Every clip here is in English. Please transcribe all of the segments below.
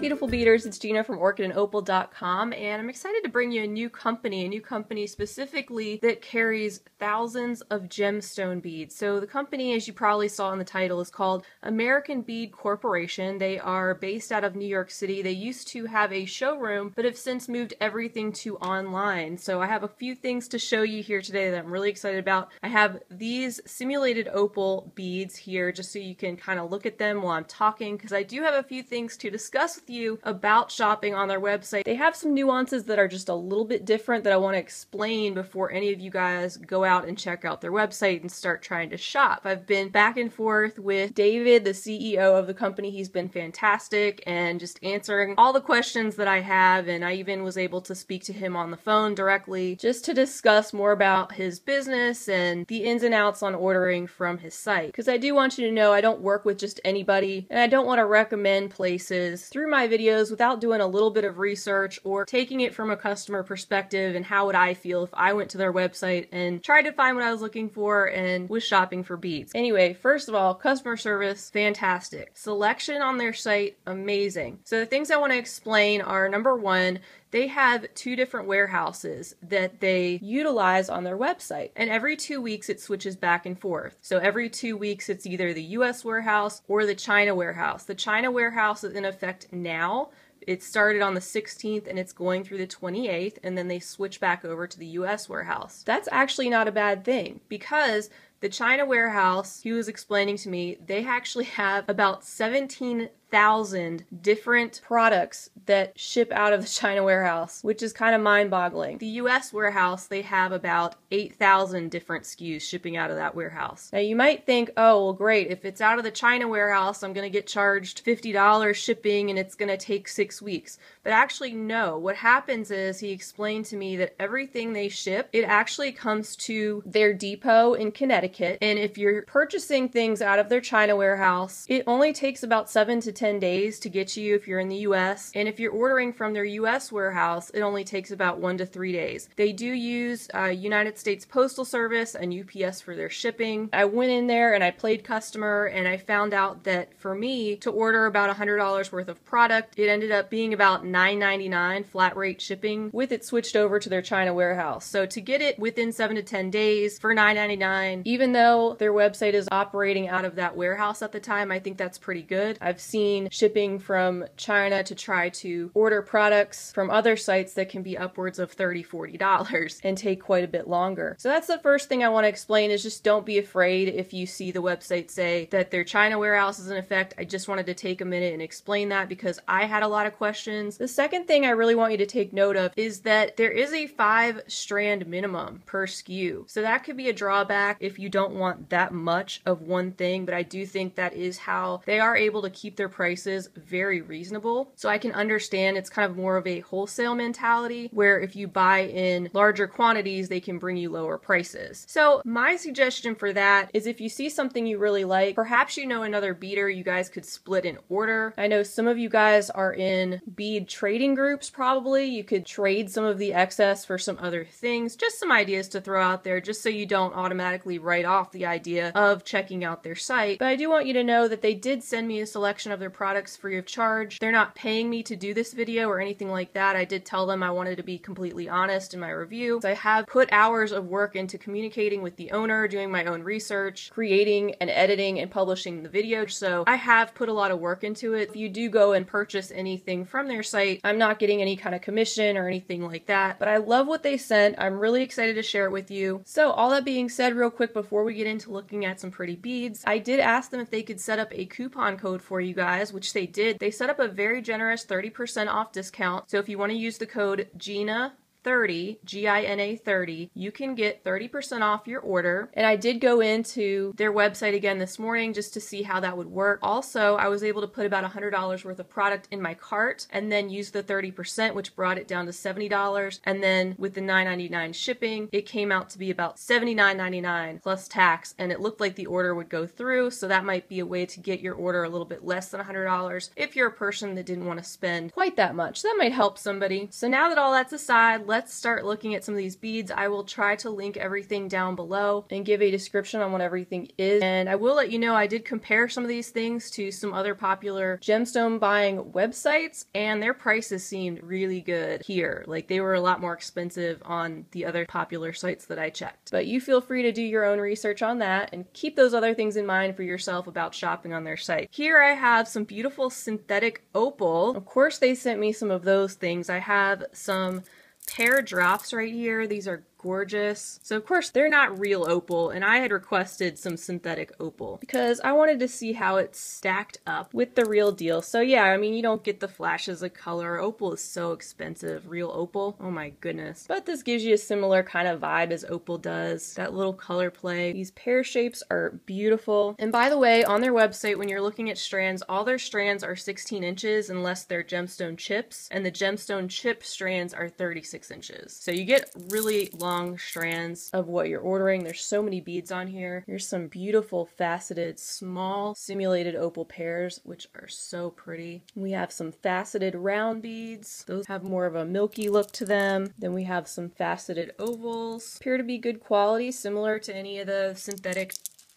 beautiful beaders, it's Gina from orchidandopal.com, and I'm excited to bring you a new company specifically that carries thousands of gemstone beads. So the company, as you probably saw in the title, is called American Bead Corporation. They are based out of New York City. They used to have a showroom, but have since moved everything to online. So I have a few things to show you here today that I'm really excited about. I have these simulated opal beads here just so you can kind of look at them while I'm talking, because I do have a few things to discuss with you about shopping on their website. They have some nuances that are just a little bit different that I want to explain before any of you guys go out and check out their website and start trying to shop. I've been back and forth with David, the CEO of the company. He's been fantastic and just answering all the questions that I have, and I even was able to speak to him on the phone directly just to discuss more about his business and the ins and outs on ordering from his site. Because I do want you to know I don't work with just anybody, and I don't want to recommend places through my videos without doing a little bit of research or taking it from a customer perspective and how would I feel if I went to their website and tried to find what I was looking for and was shopping for beads. Anyway, first of all, customer service, fantastic. Selection on their site, amazing. So the things I want to explain are, number one, they have two different warehouses that they utilize on their website. And every 2 weeks it switches back and forth. So every 2 weeks it's either the US warehouse or the China warehouse. The China warehouse is in effect now. It started on the 16th and it's going through the 28th, and then they switch back over to the US warehouse. That's actually not a bad thing, because the China warehouse, he was explaining to me, they actually have about 17,000 different products that ship out of the China warehouse, which is kind of mind-boggling. The US warehouse, they have about 8,000 different SKUs shipping out of that warehouse. Now you might think, oh, well great, if it's out of the China warehouse, I'm going to get charged $50 shipping and it's going to take 6 weeks. But actually no, what happens is he explained to me that everything they ship, it actually comes to their depot in Connecticut, and if you're purchasing things out of their China warehouse, it only takes about 7 to 10 days to get you if you're in the US, and if you're ordering from their US warehouse, it only takes about 1 to 3 days. They do use United States Postal Service and UPS for their shipping. I went in there and I played customer, and I found out that for me to order about $100 worth of product, it ended up being about $9.99 flat rate shipping with it switched over to their China warehouse. So to get it within 7 to 10 days for $9.99, even though their website is operating out of that warehouse at the time, I think that's pretty good. I've seen shipping from China to try to order products from other sites that can be upwards of $30, $40 and take quite a bit longer. So that's the first thing I want to explain, is just don't be afraid if you see the website say that their China warehouse is in effect. I just wanted to take a minute and explain that because I had a lot of questions. The second thing I really want you to take note of is that there is a 5-strand minimum per SKU. So that could be a drawback if you don't want that much of one thing, but I do think that is how they are able to keep their prices very reasonable. So I can understand it's kind of more of a wholesale mentality where if you buy in larger quantities, they can bring you lower prices. So my suggestion for that is if you see something you really like, perhaps you know another beader you guys could split an order. I know some of you guys are in bead trading groups probably. You could trade some of the excess for some other things. Just some ideas to throw out there just so you don't automatically write off the idea of checking out their site. But I do want you to know that they did send me a selection of their products free of charge. They're not paying me to do this video or anything like that. I did tell them I wanted to be completely honest in my review. So I have put hours of work into communicating with the owner, doing my own research, creating and editing and publishing the video. So I have put a lot of work into it. If you do go and purchase anything from their site, I'm not getting any kind of commission or anything like that, but I love what they sent. I'm really excited to share it with you. So all that being said, real quick before we get into looking at some pretty beads, I did ask them if they could set up a coupon code for you guys, which they did. They set up a very generous 30% off discount. So if you want to use the code GINA 30, Gina 30, you can get 30% off your order. And I did go into their website again this morning just to see how that would work. Also, I was able to put about $100 worth of product in my cart and then use the 30%, which brought it down to $70. And then with the $9.99 shipping, it came out to be about $79.99 plus tax. And it looked like the order would go through. So that might be a way to get your order a little bit less than $100 if you're a person that didn't want to spend quite that much. That might help somebody. So now that all that's aside, let's start looking at some of these beads. I will try to link everything down below and give a description on what everything is. And I will let you know I did compare some of these things to some other popular gemstone buying websites, and their prices seemed really good here. Like, they were a lot more expensive on the other popular sites that I checked. But you feel free to do your own research on that and keep those other things in mind for yourself about shopping on their site. Here I have some beautiful synthetic opal. Of course, they sent me some of those things. I have some Pear drops right here. These are gorgeous. So of course they're not real opal, and I had requested some synthetic opal because I wanted to see how it stacked up with the real deal. So yeah, I mean, you don't get the flashes of color. Opal is so expensive, real opal. Oh my goodness. But this gives you a similar kind of vibe as opal does. That little color play. These pear shapes are beautiful. And by the way, on their website, when you're looking at strands, all their strands are 16 inches unless they're gemstone chips, and the gemstone chip strands are 36 inches. So you get really long strands of what you're ordering. There's so many beads on here. Here's some beautiful faceted small simulated opal pairs, which are so pretty. We have some faceted round beads. Those have more of a milky look to them. Then we have some faceted ovals. Appear to be good quality, similar to any of the synthetic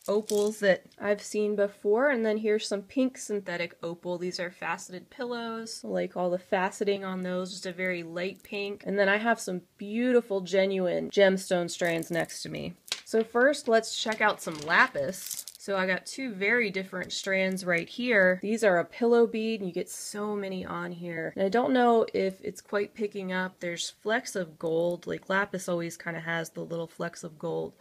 opals that I've seen before. And then here's some pink synthetic opal. These are faceted pillows. I like all the faceting on those, just a very light pink. And then I have some beautiful genuine gemstone strands next to me. So first, let's check out some lapis. So I got two very different strands right here. These are a pillow bead, and you get so many on here. And I don't know if it's quite picking up. There's flecks of gold, like lapis always kind of has the little flecks of gold.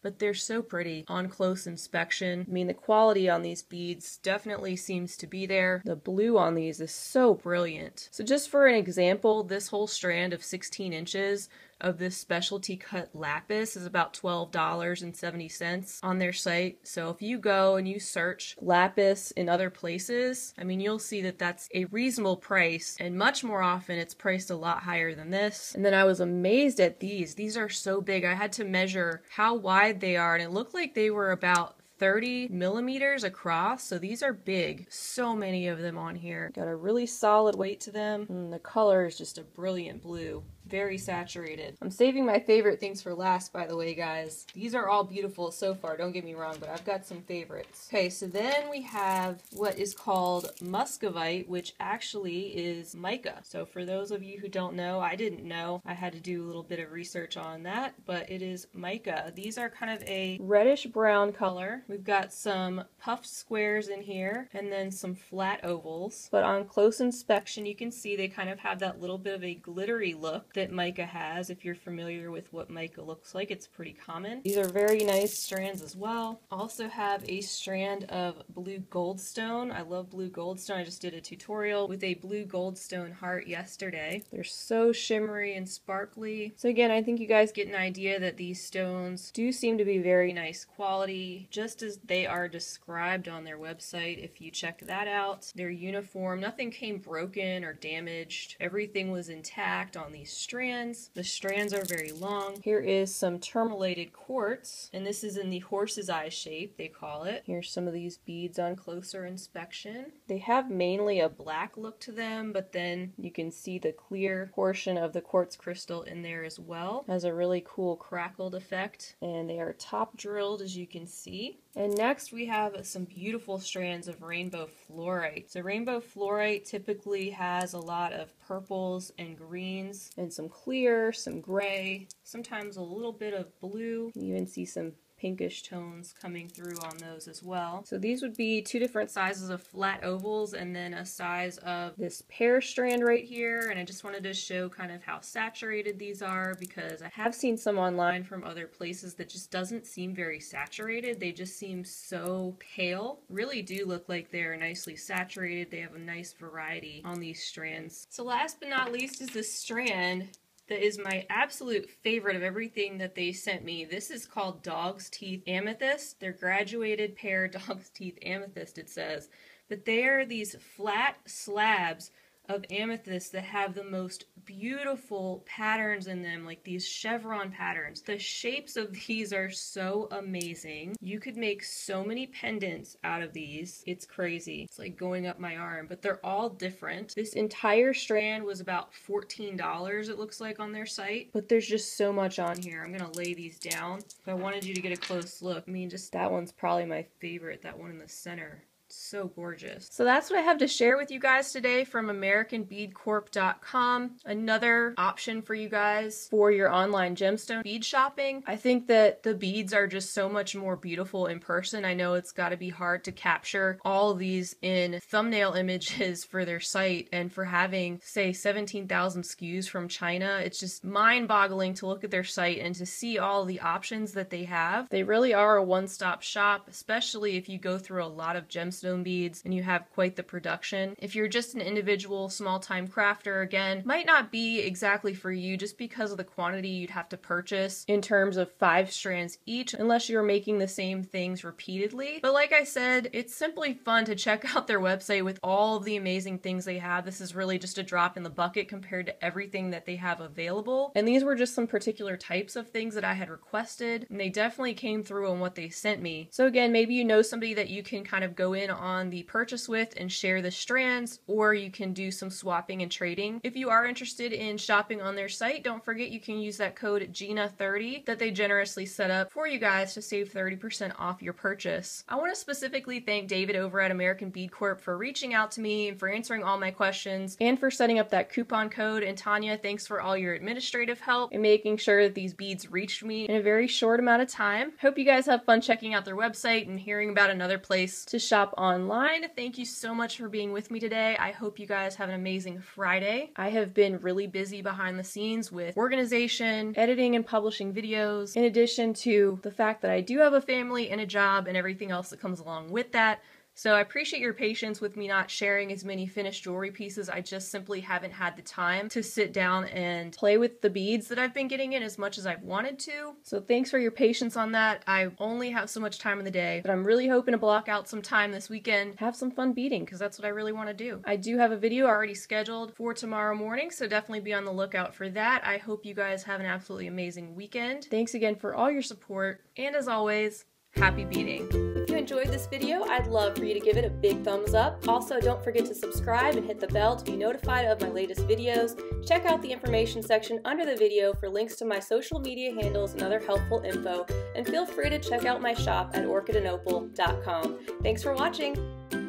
But they're so pretty on close inspection. I mean, the quality on these beads definitely seems to be there. The blue on these is so brilliant. So just for an example, this whole strand of 16 inches of this specialty cut lapis is about $12.70 on their site. So if you go and you search lapis in other places, I mean, you'll see that that's a reasonable price, and much more often it's priced a lot higher than this. And then I was amazed at these. These are so big. I had to measure how wide they are, and it looked like they were about 30 millimeters across, so these are big. So many of them on here. Got a really solid weight to them, and the color is just a brilliant blue. Very saturated. I'm saving my favorite things for last, by the way, guys. These are all beautiful so far, don't get me wrong, but I've got some favorites. Okay, so then we have what is called Muscovite, which actually is mica. So for those of you who don't know, I didn't know. I had to do a little bit of research on that, but it is mica. These are kind of a reddish brown color. We've got some puffed squares in here, and then some flat ovals. But on close inspection, you can see they kind of have that little bit of a glittery look that mica has. If you're familiar with what mica looks like, it's pretty common. These are very nice strands as well. Also have a strand of blue goldstone. I love blue goldstone. I just did a tutorial with a blue goldstone heart yesterday. They're so shimmery and sparkly. So again, I think you guys get an idea that these stones do seem to be very nice quality, just as they are described on their website. If you check that out, they're uniform. Nothing came broken or damaged. Everything was intact on these strands. The strands are very long. Here is some tourmalated quartz, and this is in the horse's eye shape, they call it. Here's some of these beads on closer inspection. They have mainly a black look to them, but then you can see the clear portion of the quartz crystal in there as well. Has a really cool crackled effect, and they are top drilled, as you can see. And next we have some beautiful strands of rainbow fluorite. So rainbow fluorite typically has a lot of purples and greens, and some clear, some gray, sometimes a little bit of blue. You even see some pinkish tones coming through on those as well. So these would be two different sizes of flat ovals, and then a size of this pear strand right here. And I just wanted to show kind of how saturated these are, because I have seen some online from other places that just doesn't seem very saturated. They just seem so pale. Really do look like they're nicely saturated. They have a nice variety on these strands. So last but not least is this strand that is my absolute favorite of everything that they sent me. This is called Dog's Teeth Amethyst. They're graduated pear Dog's Teeth Amethyst, it says. But they are these flat slabs of amethyst that have the most beautiful patterns in them, like these chevron patterns. The shapes of these are so amazing. You could make so many pendants out of these. It's crazy. It's like going up my arm, but they're all different. This entire strand was about $14, it looks like, on their site, but there's just so much on here. I'm gonna lay these down. If I wanted you to get a close look, I mean, just that one's probably my favorite, that one in the center. So gorgeous. So that's what I have to share with you guys today from AmericanBeadCorp.com. Another option for you guys for your online gemstone bead shopping. I think that the beads are just so much more beautiful in person. I know it's got to be hard to capture all of these in thumbnail images for their site, and for having, say, 17,000 SKUs from China, it's just mind-boggling to look at their site and to see all the options that they have. They really are a one-stop shop, especially if you go through a lot of gemstone beads and you have quite the production. If you're just an individual small-time crafter, again, might not be exactly for you just because of the quantity you'd have to purchase in terms of 5 strands each, unless you're making the same things repeatedly. But like I said, it's simply fun to check out their website with all of the amazing things they have. This is really just a drop in the bucket compared to everything that they have available. And these were just some particular types of things that I had requested, and they definitely came through on what they sent me. So again, maybe you know somebody that you can kind of go in on the purchase with and share the strands, or you can do some swapping and trading. If you are interested in shopping on their site, don't forget you can use that code GINA30 that they generously set up for you guys to save 30% off your purchase. I want to specifically thank David over at American Bead Corp for reaching out to me and for answering all my questions and for setting up that coupon code. And Tanya, thanks for all your administrative help and making sure that these beads reached me in a very short amount of time. Hope you guys have fun checking out their website and hearing about another place to shop online. Thank you so much for being with me today. I hope you guys have an amazing Friday. I have been really busy behind the scenes with organization, editing and publishing videos, in addition to the fact that I do have a family and a job and everything else that comes along with that. So I appreciate your patience with me not sharing as many finished jewelry pieces. I just simply haven't had the time to sit down and play with the beads that I've been getting in as much as I've wanted to. So thanks for your patience on that. I only have so much time in the day, but I'm really hoping to block out some time this weekend, have some fun beading, because that's what I really want to do. I do have a video already scheduled for tomorrow morning, so definitely be on the lookout for that. I hope you guys have an absolutely amazing weekend. Thanks again for all your support, and as always, happy beading. If you enjoyed this video, I'd love for you to give it a big thumbs up. Also, don't forget to subscribe and hit the bell to be notified of my latest videos. Check out the information section under the video for links to my social media handles and other helpful info, and feel free to check out my shop at orchidandopal.com. Thanks for watching!